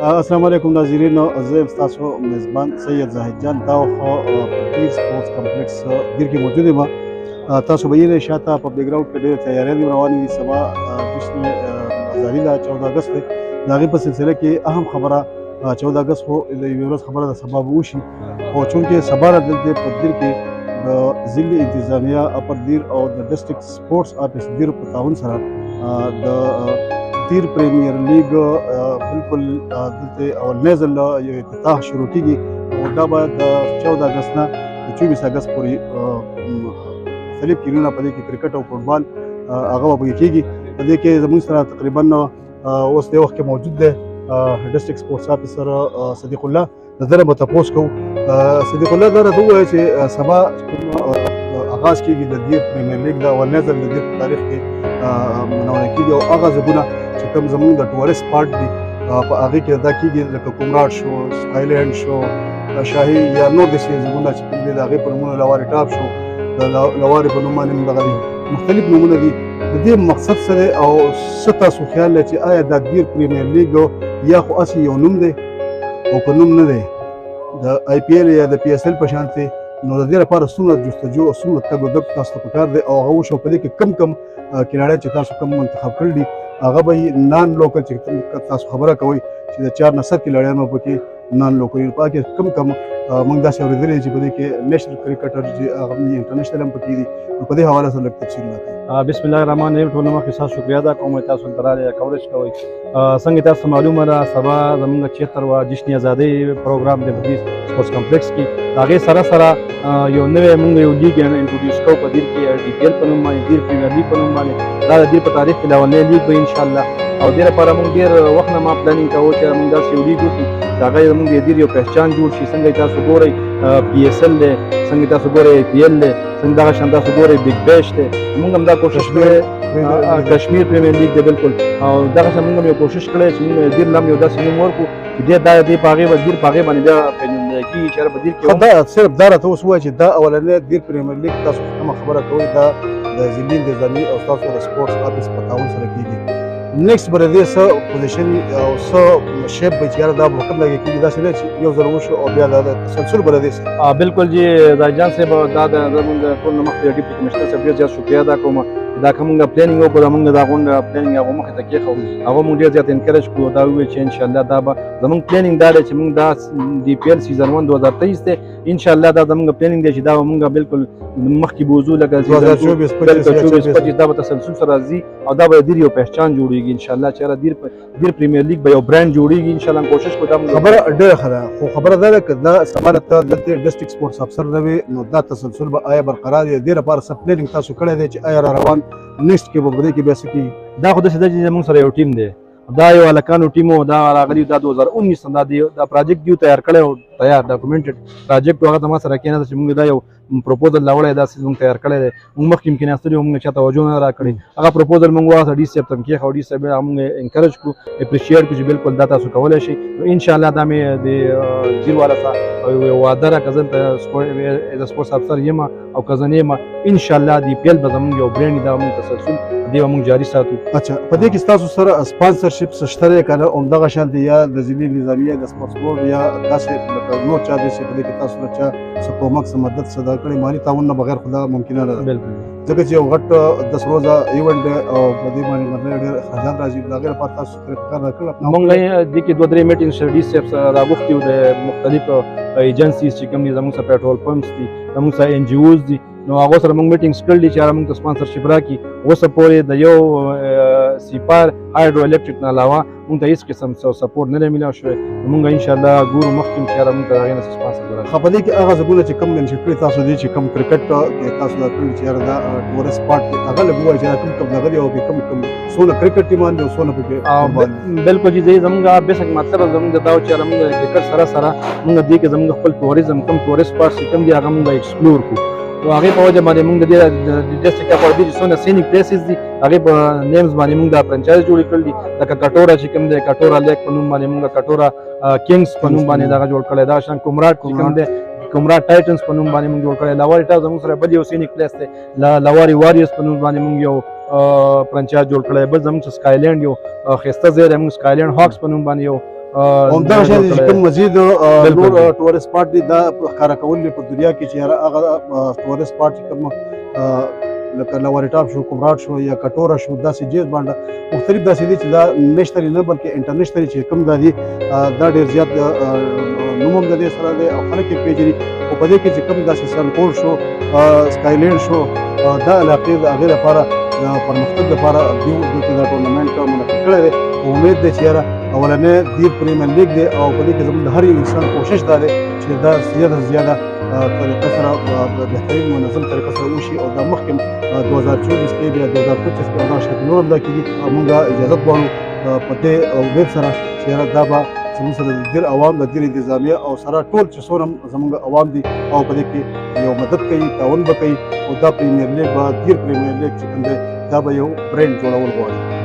السلام علیکم ناظرین، زه یم ستاسو میزبان سید زاهد جان. دا خو په دیر سپورټس کمپلیکس دیر کې موجود یم. تاسو به وینئ شاته په بیک ګراوند کې ډېرې تیاریانې روانې دي. سبا جشن ازادي ده، 14 اګست دی. د هغې په سلسله کې اهم خبره 14 اګست خو د یوې ورځ خبره ده، سبا به وشي. خو چونکې سبا را دلته په دیر کې د ضلع انتظامیه اپر دیر او د ډسټرکټ سپورټس آفیس دیر په تعاون سره د دیر پریمیر لیګ بالکل دلته اولنی ځل یو افتتاح شروع کیږي او دا به د 14 اګست نه د 24 اګست پورې مختلف کلونه په دې کې کرکټ او فوټبال هغه به کیږي. په دې کې زموږ سره تقریبا اوس د وخت کې موجود دی ډسټرکټ سپورټس آفیسر صدیق الله. د ده نه به تپوس کوو. صدیق الله دا راته ووایه چې سبا آغاز کیږي د دیر پریمیر لیګ د اولنی ځل د دیر په تاریخ کې منعونه کیږي او هغه ځایونه چې کوم زموږ د ټورسټ سپاټ دي په هغې کې دا کیږي، لکه کومراډ شو، سکایلینډ شو، شاهي یا نور داسې ځایونه چې کوم دي د هغې په نومونه لوارې ټاپ شو، د لوارې په نوم باندې دغه دي مختلف نومونه دي. د دې مقصد څه دی او څه تاسو خیال دی چې آیا دا دیر پریمیر لیګ یا خو هسې یو نوم دی او که نوم نه دی د آی پی ایل یا د پی ایس ایل په شانتې، نو د دې لپاره څومره جستجو او څومره تګ و دګ تاسو ته پکار دی او هغه وشو په دې کې کم کلاړیان چې تاسو کم منتخب کړي دي هغه به نان لوکل چې تاسو خبره کوئ چې د 4 نه 7 کلاړیان به پکې نان لوکل په کې کم موږ داسې اورېدلي چې په دې کې نیشنل کرکټر چې هغه انټرنیشنل هم پکې دي. نو په دې حواله سره لږ تفصیل راکړئ. بسم الله الرحمن الرحیم. ټول مخکې ستاسو شکریه ادا کوم چې تاسو دلته راغلئ کوریج کوئ. څنګه تاسو معلومه ده سبا زموږ 76 جشن ازادۍ پروګرام دی په دې سپورټس کمپلیکس کې. د هغې سره سره یو نوی موږ یو لیګ انټروډیوس کوو په دیر کې، ډي پی ایل په نوم باندې، دیر پریمیر لیګ په نوم باندې. دا د دیر په تاریخ کې د اولنی لیګ به انشاءالله او دې لپاره موږ ډېر وخت نه ما پلانینګ کوو چې موږ داسې یو لیګ وکړو چې هغه زموږ د دیر یو پهچان جوړ شي. څنګه تاسو ګورئ پی ایس ایل دی، څنګه تاسو ګورئ ای پی ایل دی، څنګه دغه شان تاسو ګورئ بګ بیش دی. موږ هم دا کوشش کړی کشمیر پریمیر لیګ دی بالکل، او دغه شان موږ هم یو کوشش کړی چې موږ دیر له هم یو داسې نوم ورکړو چې دې په هغې به دیر په هغې باندې بیا پیژندل کېږي چې په دیر کې دا صرف دا راته اوس ووایه چې دا اولنی دیر پریمیر لیګ تاسو کومه خبره کوئ دا د ضلعي انتظامي او ستاسو د سپورټس آفیس په تعاون سره کېږي. نیکسټ به د دې څه پوزیشن او څه شیپ به چې یاره دا به وخت لګې کېږي داسې دی چې یو ځل وشو او بیا دا د تسلسل به د دې څه بالکل جی زاهد جان صاحب دا د زموږ د ټول نه مخکې ډیپټي کمشنر صاحب ډېر زیات شکریه ادا کوم. دا که موږ پلانینګ وکړو موږ دا غونډه پلانینګ هغه مخې ته کېښو هغه موږ ډېر زیات انکریج کړو. دا وویل چې انشاءالله دا به زموږ پلانینګ دا دی چې موږ دا ډي پی ایل سیزن 1 2023 دی انشاءالله دا زموږ پلانینګ دی چې دا به موږ بالکل مخکې به وځو لکه 2024 دا به تسلسل سره راځي او دا به دیر یو پهچان جوړېږي انشاءالله چې دیر پریمیر لیګ به یو برانډ جوړېږي انشاءالله. کوشش کوو دا خبره ډېره ښه ده، خو خبره دا ده که دا سبا ته دلته ډسټرکټ سپورټس افسر نه وي نو دا تسلسل به آیا برقرار وي؟ دې لپاره څه پلانینګ تاسو کړی دی چې آیا را روان نیکسټ کې به په دې کې بیا څه کېږي؟ دا خو داسې ده چې زموږ سره یو ټیم دی، دا یو هلکانو ټیم و، دا راغلي دا 2019 دا پراجیکټ دیو تیار کړی او تیار ډاکومنټډ پراجیکټ هغه ته ما سره کېناسته چې موږ دا یو پروپوزل راوړی داسې موږ تیار کړی دی. موږ مخکې هم کېناستلي وو، موږ چا توجه نه راکړې. هغه پروپوزل موږ واخیسته ډي صاحب ته مې کېښود، ډي صاحب موږ انکریج کړو، اپریشیټ کړو چې بالکل دا تاسو کولی شئ. انشاءالله دا مې د دیر والا سره یو وعده راکړه زه دلته ایز سپورټس افسر یم او که زه نه یم انشاءالله د پی ایل به زموږ یو برانډ دا موږ تسلسل دې به موږ جاري ساتو. اچھا په دې کې ستاسو سره سپانسرشپ څه شته دی که نه همدغه شان دی یا د ضلعي نظامیه د سپورټس بورډ یا داسې لکه نور چا دی چې په دې کې تاسو له چا څه کومک څه مدد څه دا کړی مالي تعاون نه بغیر خو دا ممکنه نه ده ځکه چې یو غټ 10 روزه ایونټ دی او په دې باندې مطلب ډېر اخراجات راځي. د هغې لپاره تاسو کار راکړل موږ دې کې 2-3 میټینګ ډي صاحب سره راغوښتي وو د مختلفو ایجنسیز چې کوم دي زموږ سره پیټرول پمپس دي، زموږ سره ان جی اوز دي، نو هغو سره موږ میټینګس کړلي چې هغه موږ ته سپانسرشپ راکړي. اوسه پورې د یو سیپار هایډرو الکټریک نه علاوه موږ ته هېڅ قسم سپورټ نه دی میلاو شوی. موږ انشاءالله ګورو مخکې چې هغه موږ ته د هغې نه سپانسر راکړي. په دې کې هغه ځایونه چې کوم منشن کړي تاسو دي چې کوم کرکټ کې تاسو دا کړي چې یاره دا ټورسټ سپاټ دی هغه لږ ووایي چې دا کوم دغه دی او کوم څونه کرکټ ټیمان دي او څونه پکې بالکل جی زموږ بیسک مطلب زموږ دا و چې موږ د کرکټ سره سره موږ دې کې زموږ خپل ټوریزم کوم ټورسټ سپاټس چې کوم دي هغه موږ ایکسپلور کړو. نو هغې په وجه باندې موږ د دې ډسټرکټ اپر دیر څونه سینیک پلیسز دي هغې په نیمز باندې موږ دا فرنچایز جوړې کړل دي. لکه کټوره چې کوم دی کټوره لیک په نوم باندې موږ کټوره کینګز په نوم باندې دغه جوړ کړی. دا شان کومراډ چې کوم دی کومراډ ټایټنز په نوم باندې موږ جوړ کړی. لواري ټاپ زموږ سره بل یو سینیک پلیس دی، لواري واریرز په نوم باندې موږ یو فرنچایز جوړ کړی. بل زموږ سکایلینډ یو ښایسته ځای دی، موږ سکایلینډ هاکس په نوم باندې یو همدغه شی چې کوم مزید بالکل. نور ټورست سپاټ دي دا ښکاره کول په دنیا کې چې هغه ټورست سپاټ چې کوم لکه لواري ټاپ شو، کومراټ شو یا کټوره شو، داسې جیز باندې مختلف داسې دي چې دا نشتري نه بلکې انټرنیشنلي چې کوم دا دي دا ډېر زیات نوم هم د دې سره دی او خلک یې پېژني. او په دې کې چې کوم داسې سنکوډ شو، سکایلینډ شو، دا علاقې د هغې لپاره د پرمختګ لپاره دوی دلته دا ټورنمنټ منعقد کړی دی. امید دی چې یاره اولنی دیر پریمیر لیګ دی او په دې کې زموږ د هر یو انسان کوشش دا دی چې دا زیاده زیاده طریقه سره بهترین منظم طریقه سره وشي او دا مخکې 2024 کې بیا 2025 کې او دا شکل نور هم دا کېږي. موږ اجازت غواړو په دې امید سره چې یاره دا به زموږ سره د دیر عوام د دیر انتظامیه او سره ټول چې څومره زموږ عوام دي او په دې کې یو مدد کوي، تعاون به کوي او دا پریمیر لیګ به دیر پریمیر لیګ چې کوم دی دا به یو برینډ جوړول غواړي.